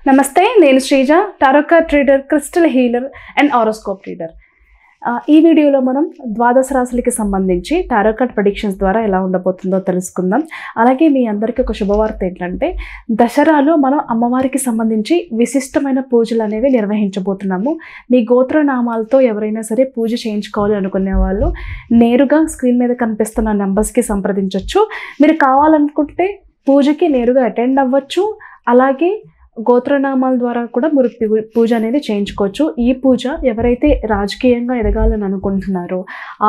నమస్తే, నేను Sreeja, tarot card reader, crystal healer and horoscope reader. ఈ వీడియోలో మనం ద్వాదశ రాశులకి సంబంధించి టారో కార్డ్ ప్రెడిక్షన్స్ ద్వారా ఎలా ఉండబోతుందో తెలుసుకుందాం. అలాగే మీ అందరికీ ఒక శుభవార్త ఏంటంటే, దసరాలో మనం అమ్మవారికి సంబంధించి విశిష్టమైన పూజలు అనేవి నిర్వహించబోతున్నాము. మీ గోత్రనామాలతో ఎవరైనా సరే పూజ చేయించుకోవాలి అనుకునే వాళ్ళు నేరుగా స్క్రీన్ మీద కనిపిస్తున్న నెంబర్స్కి సంప్రదించవచ్చు. మీరు కావాలనుకుంటే పూజకి నేరుగా అటెండ్ అవ్వచ్చు. అలాగే గోత్రనామాల ద్వారా కూడా మీరు పూజ అనేది చేయించుకోవచ్చు. ఈ పూజ ఎవరైతే రాజకీయంగా ఎదగాలని అనుకుంటున్నారో,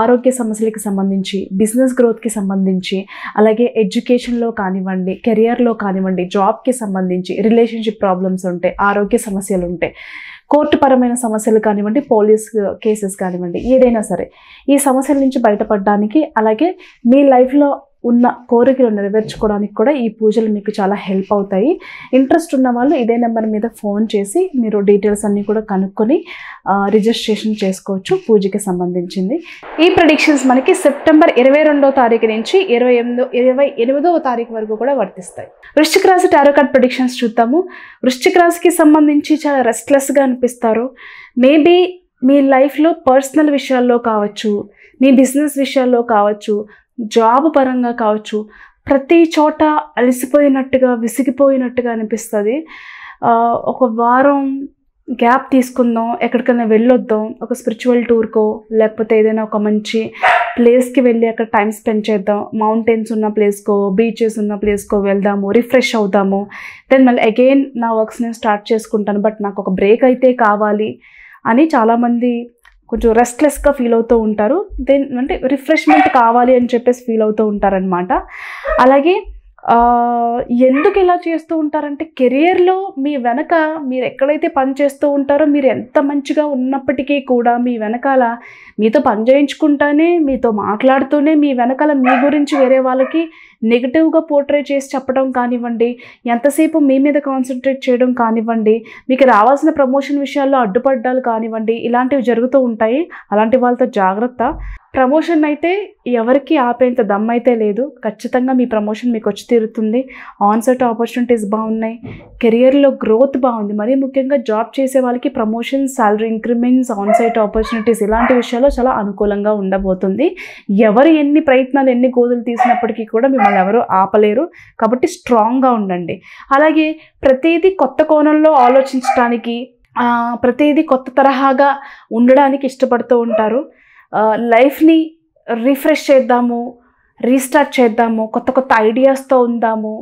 ఆరోగ్య సమస్యలకి సంబంధించి, బిజినెస్ గ్రోత్కి సంబంధించి, అలాగే ఎడ్యుకేషన్లో కానివ్వండి, కెరియర్లో కానివ్వండి, జాబ్కి సంబంధించి, రిలేషన్షిప్ ప్రాబ్లమ్స్ ఉంటే, ఆరోగ్య సమస్యలు ఉంటే, కోర్టు పరమైన సమస్యలు కానివ్వండి, పోలీస్ కేసెస్ కానివ్వండి, ఏదైనా సరే ఈ సమస్యల నుంచి బయటపడడానికి, అలాగే మీ లైఫ్లో ఉన్న కోరికలు నెరవేర్చుకోవడానికి కూడా ఈ పూజలు మీకు చాలా హెల్ప్ అవుతాయి. ఇంట్రెస్ట్ ఉన్న వాళ్ళు ఇదే నెంబర్ మీద ఫోన్ చేసి మీరు డీటెయిల్స్ అన్నీ కూడా కనుక్కొని రిజిస్ట్రేషన్ చేసుకోవచ్చు పూజకి సంబంధించింది. ఈ ప్రెడిక్షన్స్ మనకి సెప్టెంబర్ 22వ తారీఖు నుంచి 28వ తారీఖు వరకు కూడా వర్తిస్తాయి. వృశ్చిక రాశి టారో కార్డ్ ప్రెడిక్షన్స్ చూద్దాము. వృశ్చిక రాశికి సంబంధించి చాలా రెస్ట్లెస్గా అనిపిస్తారు. మేబీ మీ లైఫ్లో పర్సనల్ విషయాల్లో కావచ్చు, మీ బిజినెస్ విషయాల్లో కావచ్చు, జాబ్ పరంగా కావచ్చు, ప్రతి చోట అలసిపోయినట్టుగా, విసిగిపోయినట్టుగా అనిపిస్తుంది. ఒక వారం గ్యాప్ తీసుకుందాం, ఎక్కడికైనా వెళ్ళొద్దాం, ఒక స్పిరిచువల్ టూర్కో లేకపోతే ఏదైనా ఒక మంచి ప్లేస్కి వెళ్ళి అక్కడ టైం స్పెండ్ చేద్దాం, మౌంటైన్స్ ఉన్న ప్లేస్కో, బీచెస్ ఉన్న ప్లేస్కో వెళ్దాము, రిఫ్రెష్ అవుదాము. దెన్ మళ్ళీ అగైన్ నా వర్క్స్ నేను స్టార్ట్ చేసుకుంటాను, బట్ నాకు ఒక బ్రేక్ అయితే కావాలి అని చాలామంది కొంచెం రెస్ట్లెస్గా ఫీల్ అవుతూ ఉంటారు. దెన్ అంటే రిఫ్రెష్మెంట్ కావాలి అని చెప్పేసి ఫీల్ అవుతూ ఉంటారనమాట. అలాగే ఎందుకు ఇలా చేస్తూ ఉంటారంటే, కెరియర్లో మీ వెనక మీరు ఎక్కడైతే పని చేస్తూ ఉంటారో, మీరు ఎంత మంచిగా ఉన్నప్పటికీ కూడా మీ వెనకాల మీతో పని చేయించుకుంటానే, మీతో మాట్లాడుతూనే మీ వెనకాల మీ గురించి వేరే వాళ్ళకి నెగిటివ్గా పోర్ట్రే చేసి చెప్పడం కానివ్వండి, ఎంతసేపు మీ మీద కాన్సన్ట్రేట్ చేయడం కానివ్వండి, మీకు రావాల్సిన ప్రమోషన్ విషయాల్లో అడ్డుపడ్డాలు కానివ్వండి, ఇలాంటివి జరుగుతూ ఉంటాయి. అలాంటి వాళ్ళతో జాగ్రత్త. ప్రమోషన్ అయితే ఎవరికి ఆపేంత దమ్ అయితే లేదు. ఖచ్చితంగా మీ ప్రమోషన్ మీకు వచ్చి తీరుతుంది. ఆన్సైట్ ఆపర్చునిటీస్ బాగున్నాయి, కెరియర్లో గ్రోత్ బాగుంది. మరీ ముఖ్యంగా జాబ్ చేసే వాళ్ళకి promotions, salary increments, onsite opportunities ఇలాంటి విషయాల్లో చాలా అనుకూలంగా ఉండబోతుంది. ఎవరు ఎన్ని ప్రయత్నాలు, ఎన్ని గోతులు తీసినప్పటికీ కూడా మిమ్మల్ని ఎవరు ఆపలేరు. కాబట్టి స్ట్రాంగ్గా ఉండండి. అలాగే ప్రతిదీ కొత్త కోణంలో ఆలోచించడానికి, ప్రతిదీ కొత్త తరహాగా ఉండడానికి ఇష్టపడుతూ ఉంటారు. లైఫ్ని రీఫ్రెష్ చేద్దాము, రీస్టార్ట్ చేద్దాము, కొత్త కొత్త ఐడియాస్తో ఉందాము,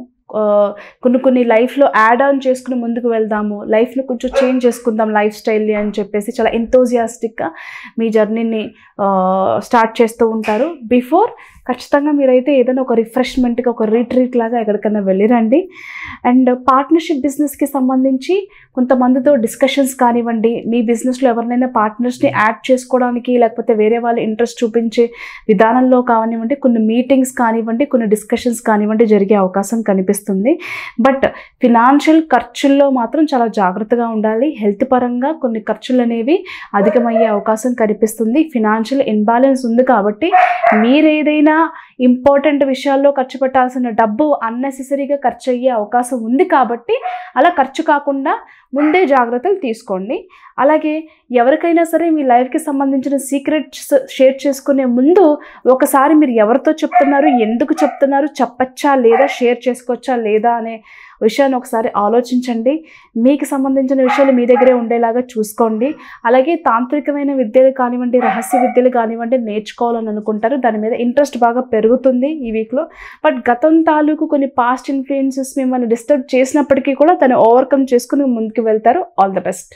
కొన్ని లైఫ్లో యాడ్ ఆన్ చేసుకుని ముందుకు వెళ్దాము, లైఫ్ని కొంచెం చేంజ్ చేసుకుందాం లైఫ్ స్టైల్ని అని చెప్పేసి చాలా ఎంతోజియాస్టిక్గా మీ జర్నీని స్టార్ట్ చేస్తూ ఉంటారు. బిఫోర్ ఖచ్చితంగా మీరైతే ఏదైనా ఒక రిఫ్రెష్మెంట్గా, ఒక రీట్రీట్ లాగా ఎక్కడికైనా వెళ్ళిరండి. అండ్ పార్ట్నర్షిప్ బిజినెస్కి సంబంధించి కొంతమందితో డిస్కషన్స్ కానివ్వండి, మీ బిజినెస్లో ఎవరినైనా పార్ట్నర్స్ని యాడ్ చేసుకోవడానికి, లేకపోతే వేరే వాళ్ళు ఇంట్రెస్ట్ చూపించే విధానంలో కానివ్వండి, కొన్ని మీటింగ్స్ కానివ్వండి, కొన్ని డిస్కషన్స్ కానివ్వండి జరిగే అవకాశం కనిపిస్తుంది. బట్ ఫినాన్షియల్ ఖర్చుల్లో మాత్రం చాలా జాగ్రత్తగా ఉండాలి. హెల్త్ పరంగా కొన్ని ఖర్చులు అనేవి అధికమయ్యే అవకాశం కనిపిస్తుంది. ఫినాన్షియల్ ఇన్బ్యాలెన్స్ ఉంది కాబట్టి మీరు ఏదైనా ఇంపార్టెంట్ విషయాల్లో ఖర్చు పెట్టాల్సిన డబ్బు అన్నెసెసరీగా ఖర్చు అయ్యే అవకాశం ఉంది. కాబట్టి అలా ఖర్చు కాకుండా ముందే జాగ్రత్తలు తీసుకోండి. అలాగే ఎవరికైనా సరే మీ లైఫ్కి సంబంధించిన సీక్రెట్స్ షేర్ చేసుకునే ముందు ఒకసారి మీరు ఎవరితో చెప్తున్నారు, ఎందుకు చెప్తున్నారు, చెప్పచ్చా లేదా, షేర్ చేసుకోవచ్చా లేదా అనే విషయాన్ని ఒకసారి ఆలోచించండి. మీకు సంబంధించిన విషయాలు మీ దగ్గరే ఉండేలాగా చూసుకోండి. అలాగే తాంత్రికమైన విద్యలు కానివ్వండి, రహస్య విద్యలు కానివ్వండి నేర్చుకోవాలని అనుకుంటారు. దాని మీద ఇంట్రెస్ట్ బాగా పెరుగుతుంది ఈ వీక్లో. బట్ గతం తాలూకు కొన్ని పాస్ట్ ఇన్ఫ్లుయెన్సెస్ మిమ్మల్ని డిస్టర్బ్ చేసినప్పటికీ కూడా దాన్ని ఓవర్కమ్ చేసుకుని ముందుకు వెళ్తారు. All the best.